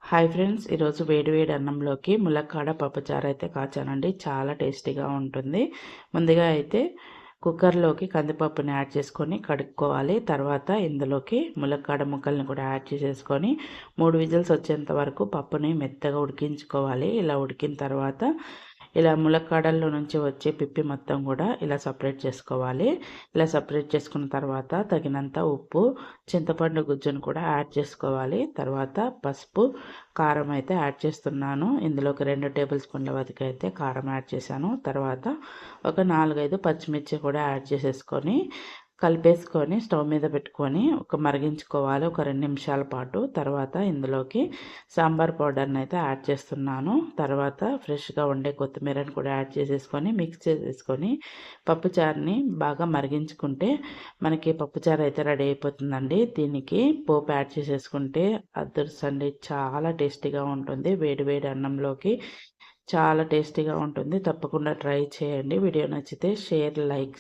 Hi friends, ఈరోజు వేడి వేడి అన్నంలోకి ములక్కాడ పప్పుచారు అయితే కాచానండి. చాలా టేస్టీగా ఉంటుంది. ముందుగా అయితే కుక్కర్లోకి కందిపప్పుని యాడ్ చేసుకొని కడుక్కోవాలి. తర్వాత ఇందులోకి ములక్కాడ ముక్కల్ని కూడా యాడ్ చేసేసుకొని 3 విజిల్స్ వచ్చేంత వరకు పప్పుని మెత్తగా ఉడికించుకోవాలి. ఇలా ఉడికిన తర్వాత ఇలా ములక్కాడల్లో నుంచి వచ్చే పిప్పి మొత్తం కూడా ఇలా సపరేట్ చేసుకోవాలి. ఇలా సపరేట్ చేసుకున్న తర్వాత తగినంత ఉప్పు, చింతపండు గుజ్జును కూడా యాడ్ చేసుకోవాలి. తర్వాత పసుపు, కారం అయితే యాడ్ చేస్తున్నాను. ఇందులోకి 2 టేబుల్ స్పూన్ల వరకు అయితే కారం యాడ్ చేశాను. తర్వాత ఒక 4-5 పచ్చిమిర్చి కూడా యాడ్ చేసేసుకొని కలిపేసుకొని స్టవ్ మీద పెట్టుకొని మరిగించుకోవాలి ఒక 2 నిమిషాల పాటు. తర్వాత ఇందులోకి సాంబార్ పౌడర్ని అయితే యాడ్ చేస్తున్నాను. తర్వాత ఫ్రెష్గా ఉండే కొత్తిమీరని కూడా యాడ్ చేసేసుకొని మిక్స్ చేసేసుకొని పప్పుచారుని బాగా మరిగించుకుంటే మనకి పప్పుచారు అయితే రెడీ అయిపోతుందండి. దీనికి పోపు యాడ్ చేసేసుకుంటే అదృష్టండి, చాలా టేస్టీగా ఉంటుంది. వేడి వేడి అన్నంలోకి చాలా టేస్టీగా ఉంటుంది. తప్పకుండా ట్రై చేయండి. వీడియో నచ్చితే షేర్, లైక్